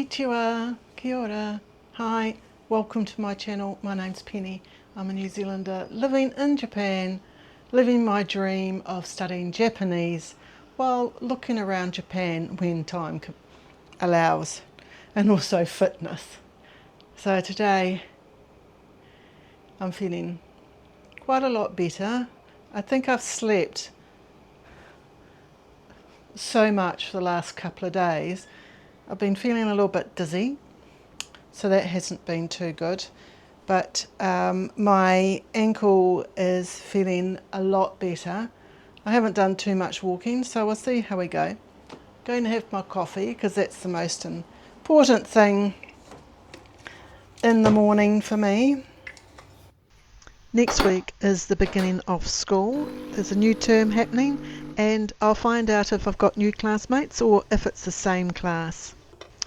Konnichiwa, kia ora, hi, welcome to my channel. My name's Penny. I'm a New Zealander living in Japan, living my dream of studying Japanese while looking around Japan when time allows, and also fitness. So today I'm feeling quite a lot better. I think I've slept so much for the last couple of days. I've been feeling a little bit dizzy, so that hasn't been too good, but my ankle is feeling a lot better. I haven't done too much walking, so we'll see how we go. Going to have my coffee because that's the most important thing in the morning for me. Next week is the beginning of school. There's a new term happening, and I'll find out if I've got new classmates or if it's the same class.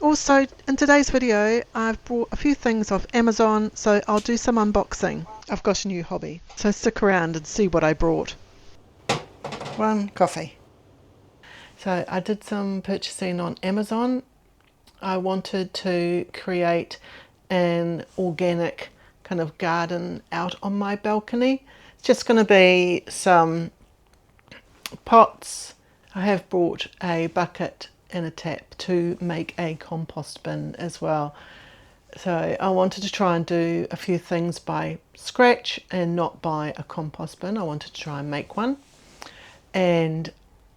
Also, in today's video, I've brought a few things off Amazon, so I'll do some unboxing. I've got a new hobby, so stick around and see what I brought. One coffee. So I did some purchasing on Amazon. I wanted to create an organic kind of garden out on my balcony. It's just going to be some pots. I have brought a bucket and a tap to make a compost bin as well. So I wanted to try and do a few things by scratch and not buy a compost bin. I wanted to try and make one. And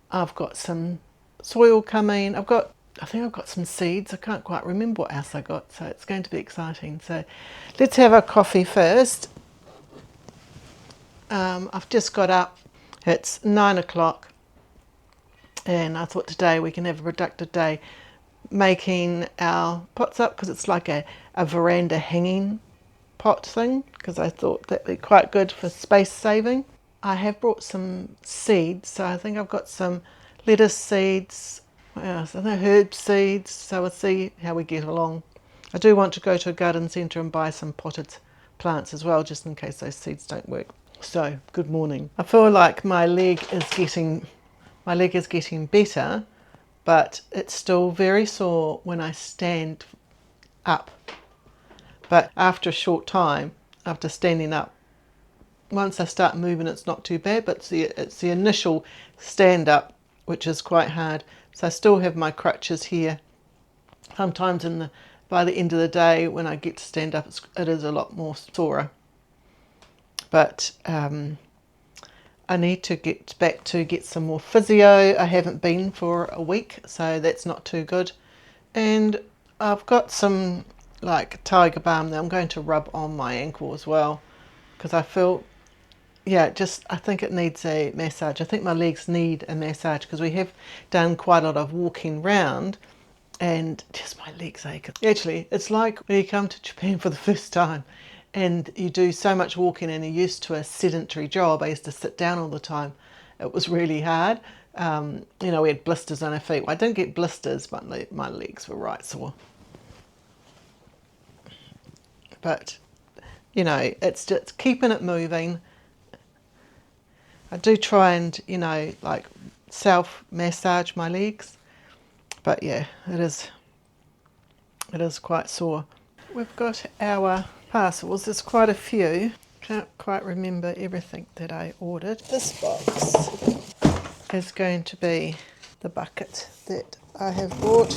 I've got some soil coming. I think I've got some seeds. I can't quite remember what else I got, so it's going to be exciting. So let's have a coffee first. I've just got up. It's 9 o'clock. And I thought today we can have a productive day making our pots up, because it's like a veranda hanging pot thing, because I thought that'd be quite good for space saving. I have brought some seeds, so I think I've got some lettuce seeds, what else? I think herb seeds, so we'll see how we get along. I do want to go to a garden centre and buy some potted plants as well, just in case those seeds don't work. So, good morning. I feel like my leg is getting better, but it's still very sore when I stand up. But after a short time, after standing up, once I start moving, it's not too bad, but it's the initial stand up which is quite hard. So I still have my crutches here. Sometimes by the end of the day, when I get to stand up, it is a lot more sore. But I need to get back to get some more physio. I haven't been for a week, so that's not too good. And I've got some like tiger balm that I'm going to rub on my ankle as well, because I feel, I think it needs a massage. I think my legs need a massage because we have done quite a lot of walking round and just my legs ache. Actually, it's like when you come to Japan for the first time and you do so much walking and you're used to a sedentary job. I used to sit down all the time. It was really hard. We had blisters on our feet. Well, I didn't get blisters, but my legs were right sore. But, it's just keeping it moving. I do try and, like self-massage my legs. But yeah, it is quite sore. We've got our parcels. There's quite a few. Can't quite remember everything that I ordered. This box is going to be the bucket that I have bought.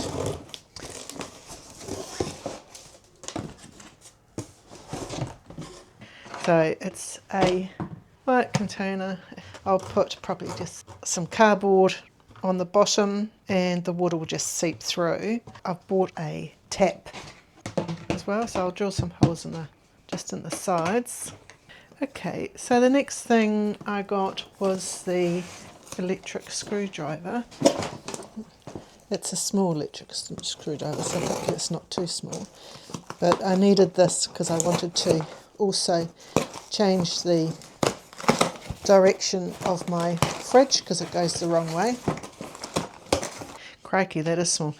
So it's a white container. I'll put probably just some cardboard on the bottom and the water will just seep through. I've bought a tap as well, so I'll drill some holes just in the sides. Okay, so the next thing I got was the electric screwdriver. It's a small electric screwdriver, so hopefully it's not too small. But I needed this because I wanted to also change the direction of my fridge because it goes the wrong way. Crikey, that is small.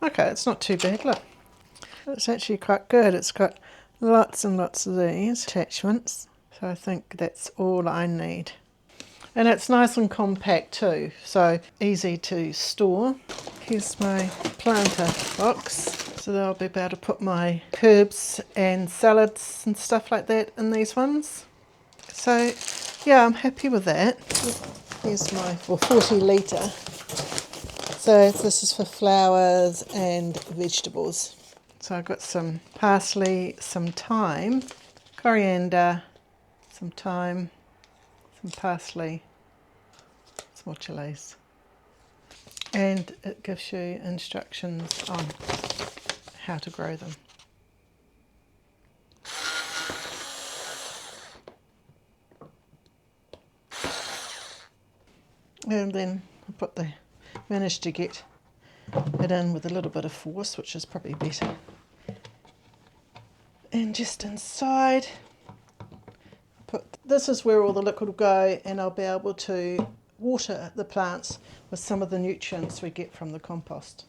Okay, it's not too bad, look. It's actually quite good. It's got lots and lots of these attachments, so I think that's all I need. And it's nice and compact too, so easy to store. Here's my planter box, so that I'll be able to put my herbs and salads and stuff like that in these ones. So yeah, I'm happy with that. Here's my 40 litre. So this is for flowers and vegetables. So I've got some parsley, some thyme, coriander, some thyme, some parsley, some more chilies. And it gives you instructions on how to grow them. And then I managed to get it in with a little bit of force, which is probably better. And just inside, this is where all the liquid will go, and I'll be able to water the plants with some of the nutrients we get from the compost.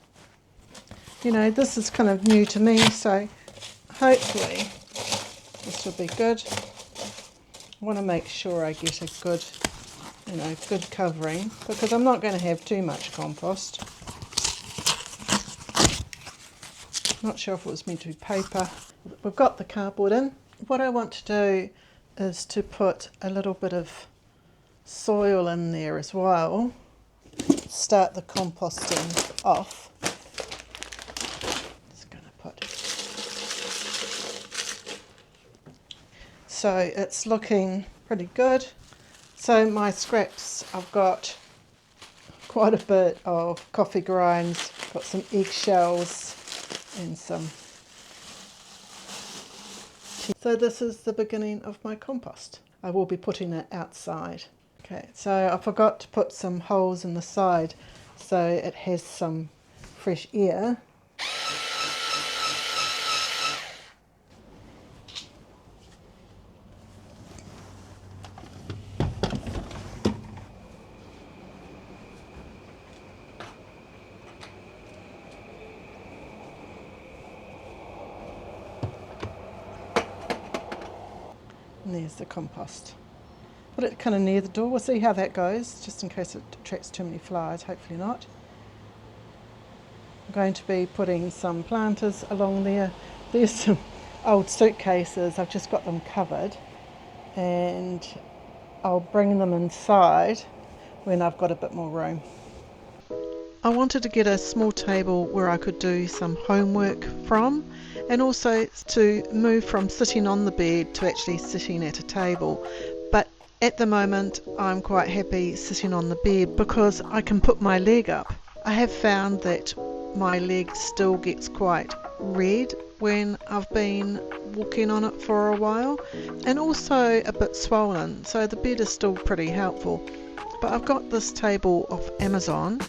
You know, this is kind of new to me, so hopefully this will be good. I want to make sure I get a good, good covering, because I'm not going to have too much compost. Not sure if it was meant to be paper. We've got the cardboard in. What I want to do is to put a little bit of soil in there as well. Start the composting off. Just going to put. So it's looking pretty good. So my scraps, I've got quite a bit of coffee grinds, got some eggshells and some. So this is the beginning of my compost. I will be putting it outside. Okay, so I forgot to put some holes in the side so it has some fresh air. And there's the compost. Put it kind of near the door. We'll see how that goes, just in case it attracts too many flies. Hopefully not. I'm going to be putting some planters along there. There's some old suitcases. I've just got them covered, and I'll bring them inside when I've got a bit more room. I wanted to get a small table where I could do some homework from, and also to move from sitting on the bed to actually sitting at a table. But at the moment I'm quite happy sitting on the bed because I can put my leg up. I have found that my leg still gets quite red when I've been walking on it for a while, and also a bit swollen, so the bed is still pretty helpful. But I've got this table off Amazon,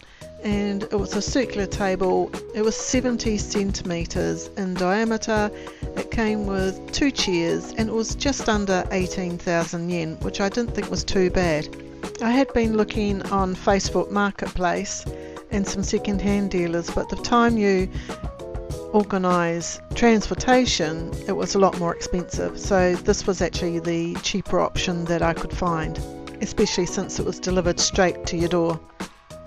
and it was a circular table. It was 70 centimetres in diameter. It came with 2 chairs, and it was just under 18,000 yen, which I didn't think was too bad. I had been looking on Facebook Marketplace and some second-hand dealers, but the time you organise transportation, it was a lot more expensive. So this was actually the cheaper option that I could find, especially since it was delivered straight to your door.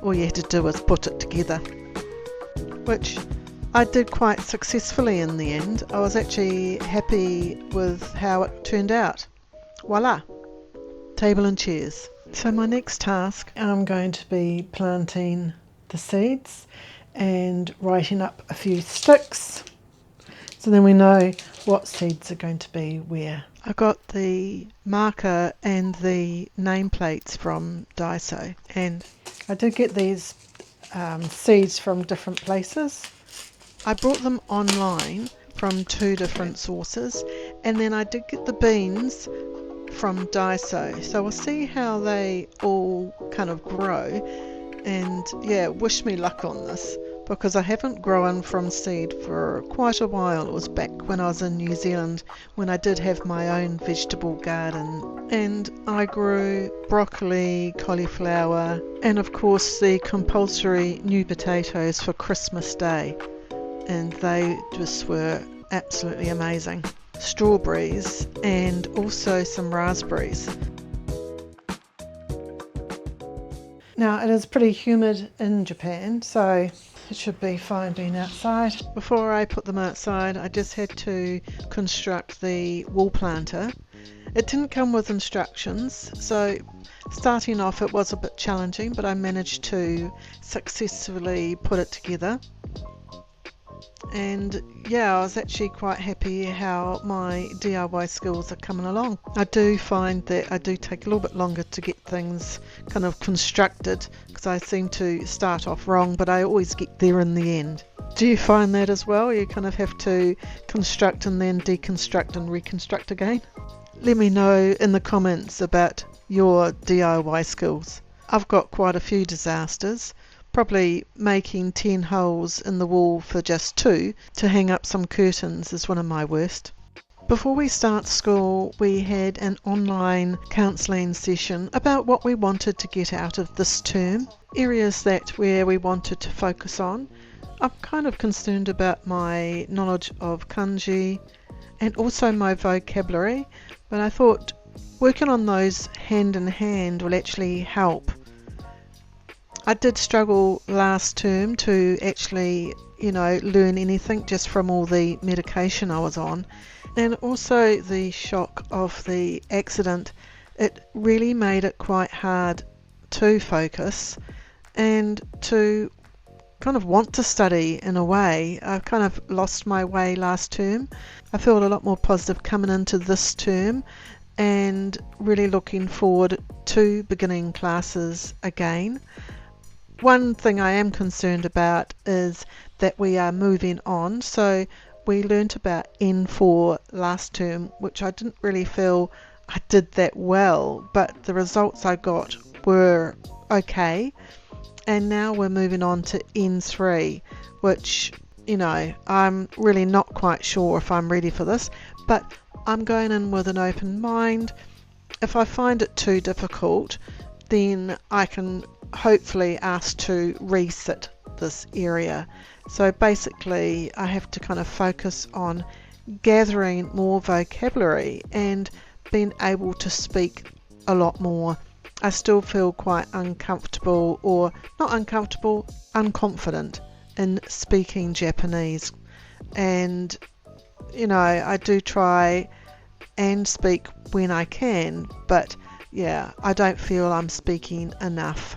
All you had to do was put it together, which I did quite successfully in the end. I was actually happy with how it turned out. Voila! Table and chairs. So my next task, I'm going to be planting the seeds and writing up a few sticks, so then we know what seeds are going to be where. I got the marker and the nameplates from Daiso, and I did get these seeds from different places. I brought them online from 2 different sources, and then I did get the beans from Daiso. So we'll see how they all kind of grow, and yeah, wish me luck on this, because I haven't grown from seed for quite a while. It was back when I was in New Zealand, when I did have my own vegetable garden, and I grew broccoli, cauliflower, and of course the compulsory new potatoes for Christmas Day, and they just were absolutely amazing. Strawberries and also some raspberries. Now it is pretty humid in Japan, so it should be fine being outside. Before I put them outside, I just had to construct the wall planter. It didn't come with instructions, so starting off it was a bit challenging, but I managed to successfully put it together. And yeah, I was actually quite happy how my DIY skills are coming along. I do find that I do take a little bit longer to get things kind of constructed because I seem to start off wrong, but I always get there in the end. Do you find that as well? You kind of have to construct and then deconstruct and reconstruct again? Let me know in the comments about your DIY skills. I've got quite a few disasters. Probably making 10 holes in the wall for just 2 to hang up some curtains is one of my worst. Before we start school, we had an online counselling session about what we wanted to get out of this term, areas where we wanted to focus on. I'm kind of concerned about my knowledge of kanji and also my vocabulary, but I thought working on those hand in hand will actually help. I did struggle last term to actually, learn anything just from all the medication I was on. And also the shock of the accident, it really made it quite hard to focus and to kind of want to study in a way. I kind of lost my way last term. I feel a lot more positive coming into this term and really looking forward to beginning classes again. One thing I am concerned about is that we are moving on. So we learnt about N4 last term, which I didn't really feel I did that well, but the results I got were okay. And now we're moving on to N3, which, I'm really not quite sure if I'm ready for this, but I'm going in with an open mind. If I find it too difficult, then I can hopefully ask to resit this area. So basically I have to kind of focus on gathering more vocabulary and being able to speak a lot more. I still feel quite uncomfortable, or not uncomfortable, unconfident in speaking Japanese. And I do try and speak when I can, but yeah, I don't feel I'm speaking enough.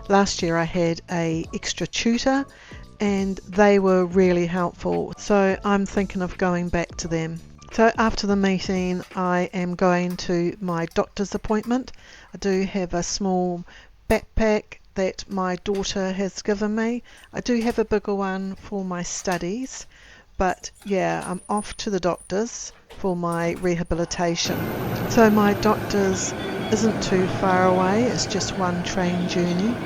Last year I had an extra tutor and they were really helpful, so I'm thinking of going back to them. So after the meeting I am going to my doctor's appointment. I do have a small backpack that my daughter has given me. I do have a bigger one for my studies, but yeah, I'm off to the doctor's for my rehabilitation. So my doctor's isn't too far away, it's just one train journey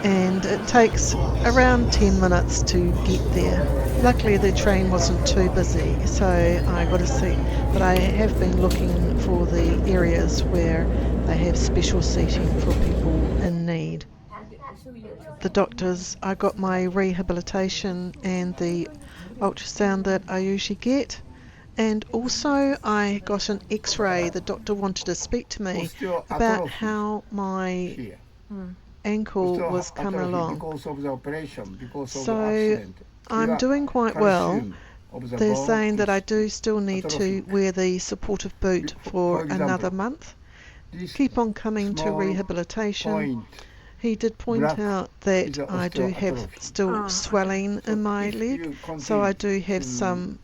and it takes around 10 minutes to get there. Luckily the train wasn't too busy, so I got a seat, but I have been looking for the areas where they have special seating for people in need. The doctors, I got my rehabilitation and the ultrasound that I usually get. And also I got an x-ray. The doctor wanted to speak to me about how my ankle was coming along. So I'm doing quite well. They're saying that I do still need to wear the supportive boot for another month. Keep on coming to rehabilitation. He did point out that I do have still swelling in my leg, so I do have some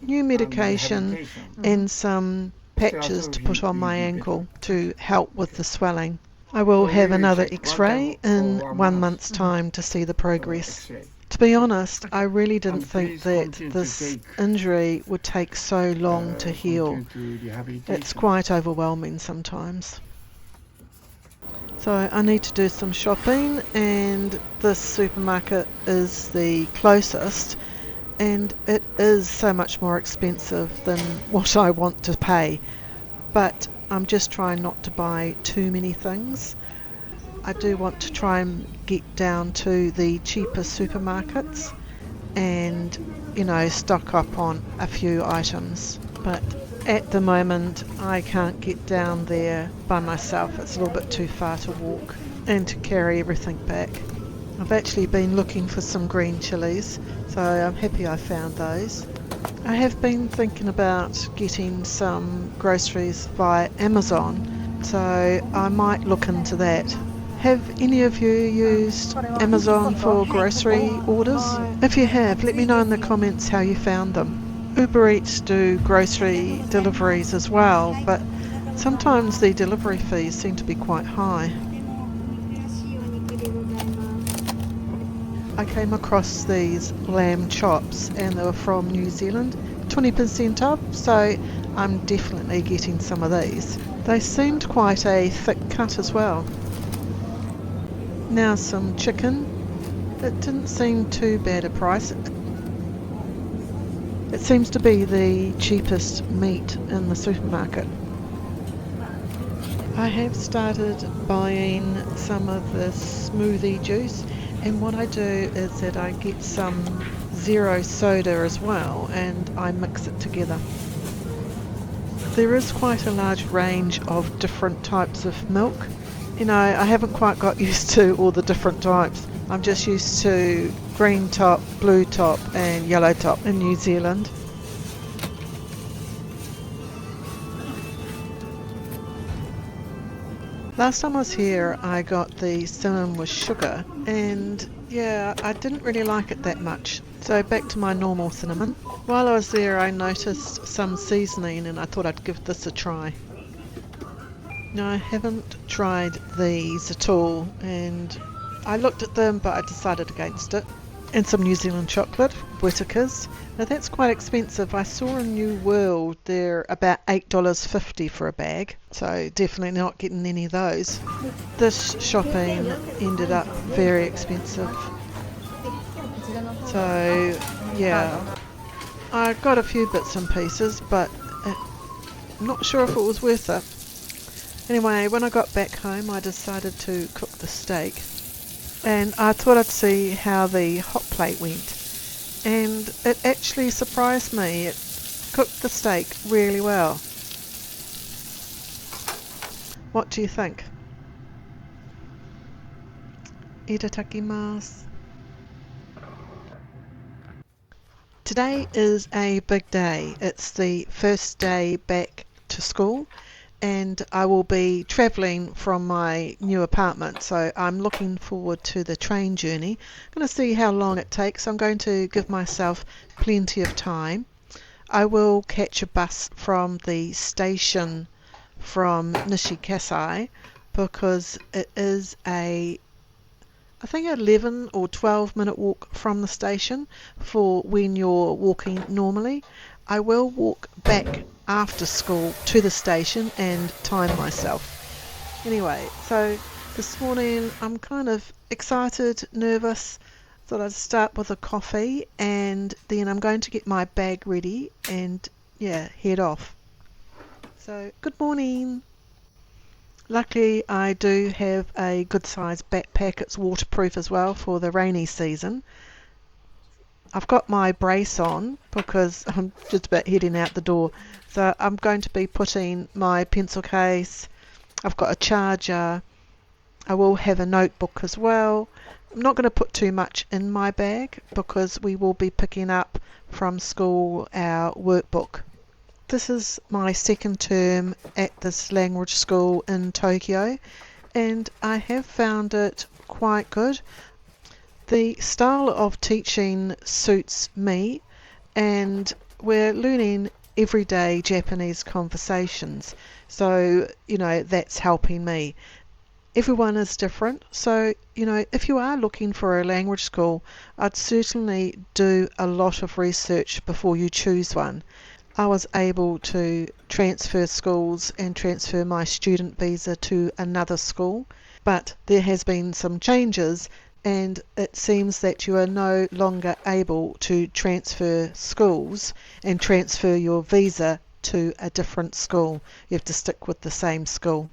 new medication and some patches to put on my ankle to help with the swelling. I will have another x-ray in 1 month's time to see the progress. To be honest, I really didn't think that this injury would take so long to heal. It's quite overwhelming sometimes. So I need to do some shopping, and this supermarket is the closest, and it is so much more expensive than what I want to pay, but I'm just trying not to buy too many things. I do want to try and get down to the cheaper supermarkets and stock up on a few items, but at the moment I can't get down there by myself. It's a little bit too far to walk. and to carry everything back. I've actually been looking for some green chilies, so I'm happy I found those. I have been thinking about getting some groceries via Amazon, so I might look into that. Have any of you used Amazon for grocery orders? If you have, let me know in the comments how you found them. Uber Eats do grocery deliveries as well, but sometimes the delivery fees seem to be quite high. I came across these lamb chops and they were from New Zealand, 20% off, so I'm definitely getting some of these. They seemed quite a thick cut as well. Now some chicken. It didn't seem too bad a price. It seems to be the cheapest meat in the supermarket. I have started buying some of this smoothie juice, and what I do is that I get some zero soda as well and I mix it together. There is quite a large range of different types of milk. You know, I haven't quite got used to all the different types. I'm just used to green top, blue top and yellow top in New Zealand. Last time I was here I got the cinnamon with sugar and yeah, I didn't really like it that much. So back to my normal cinnamon. While I was there I noticed some seasoning and I thought I'd give this a try. No, I haven't tried these at all and I looked at them but I decided against it. And some New Zealand chocolate, Whittaker's. Now that's quite expensive. I saw in New World they're about $8.50 for a bag, so definitely not getting any of those. This shopping ended up very expensive. So yeah, I got a few bits and pieces but I'm not sure if it was worth it. Anyway, when I got back home I decided to cook the steak. And I thought I'd see how the hot plate went, and it actually surprised me. It cooked the steak really well. What do you think? Itadakimasu. Today is a big day. It's the first day back to school and I will be travelling from my new apartment, so I'm looking forward to the train journey. I'm going to see how long it takes. I'm going to give myself plenty of time. I will catch a bus from the station from Nishikasai because it is I think 11 or 12 minute walk from the station for when you're walking normally. I will walk back after school to the station and time myself. Anyway, so this morning I'm kind of excited, nervous. Thought I'd start with a coffee and then I'm going to get my bag ready and yeah, head off. So good morning. Luckily I do have a good sized backpack. It's waterproof as well for the rainy season. I've got my brace on because I'm just about heading out the door. So I'm going to be putting my pencil case. I've got a charger. I will have a notebook as well. I'm not going to put too much in my bag because we will be picking up from school our workbook. This is my second term at this language school in Tokyo and I have found it quite good. The style of teaching suits me and we're learning everyday Japanese conversations, so you know that's helping me. Everyone is different, so you know if you are looking for a language school I'd certainly do a lot of research before you choose one. I was able to transfer schools and transfer my student visa to another school, but there has been some changes and it seems that you are no longer able to transfer schools and transfer your visa to a different school. You have to stick with the same school.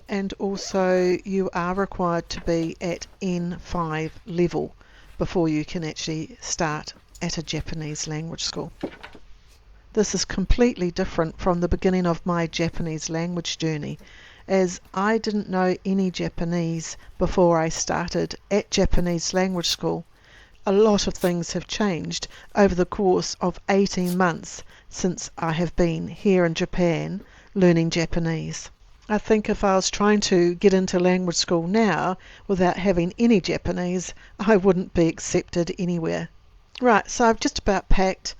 And also you are required to be at N5 level before you can actually start at a Japanese language school. This is completely different from the beginning of my Japanese language journey. as I didn't know any Japanese before I started at Japanese language school. A lot of things have changed over the course of 18 months since I have been here in Japan learning Japanese. I think if I was trying to get into language school now without having any Japanese, I wouldn't be accepted anywhere. Right, so I've just about packed.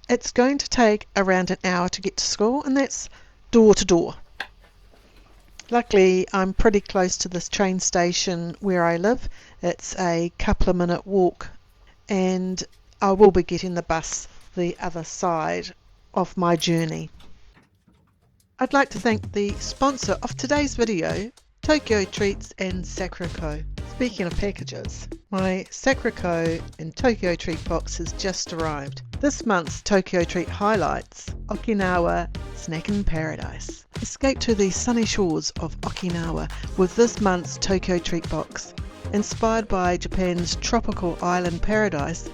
It's going to take around an hour to get to school, and that's door to door. Luckily, I'm pretty close to this train station where I live. It's a couple of minute walk, and I will be getting the bus the other side of my journey. I'd like to thank the sponsor of today's video, Tokyo Treats and Sakurako. Speaking of packages, my Sakurako and Tokyo Treat box has just arrived. This month's Tokyo Treat highlights Okinawa Snackin' Paradise. Escape to the sunny shores of Okinawa with this month's Tokyo Treat box. Inspired by Japan's tropical island paradise,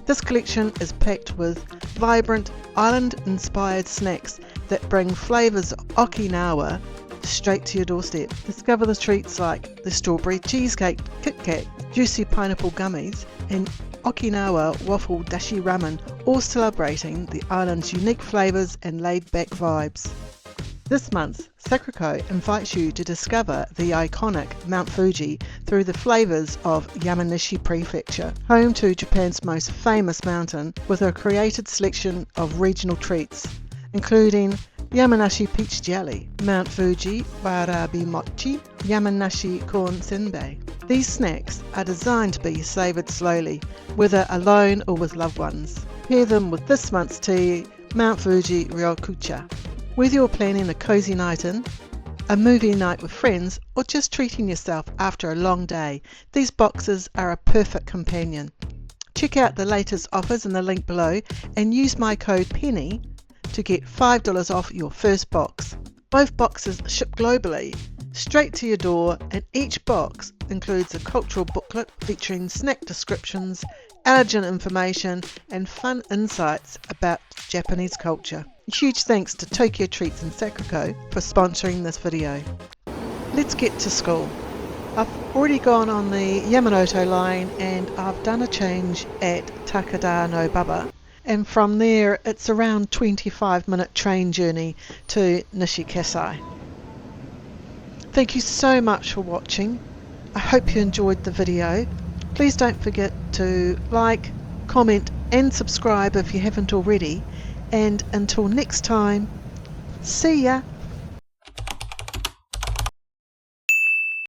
this collection is packed with vibrant island-inspired snacks that bring flavours of Okinawa straight to your doorstep. Discover the treats like the strawberry cheesecake Kit Kat, juicy pineapple gummies, and Okinawa waffle dashi ramen, all celebrating the island's unique flavours and laid-back vibes. This month, Sakurako invites you to discover the iconic Mount Fuji through the flavours of Yamanashi Prefecture, home to Japan's most famous mountain, with a created selection of regional treats, including Yamanashi Peach Jelly, Mount Fuji Warabi Mochi, Yamanashi Corn Senbei. These snacks are designed to be savoured slowly, whether alone or with loved ones. Pair them with this month's tea, Mount Fuji Ryokucha. Whether you're planning a cosy night in, a movie night with friends, or just treating yourself after a long day, these boxes are a perfect companion. Check out the latest offers in the link below and use my code Pennie to get $5 off your first box. Both boxes ship globally, straight to your door, and each box includes a cultural booklet featuring snack descriptions, allergen information, and fun insights about Japanese culture. A huge thanks to Tokyo Treats and Sakurako for sponsoring this video. Let's get to school. I've already gone on the Yamanote line and I've done a change at Takada no Baba, and from there it's around 25-minute train journey to Nishikasai. Thank you so much for watching. I hope you enjoyed the video. Please don't forget to like, comment and subscribe if you haven't already. And until next time, see ya!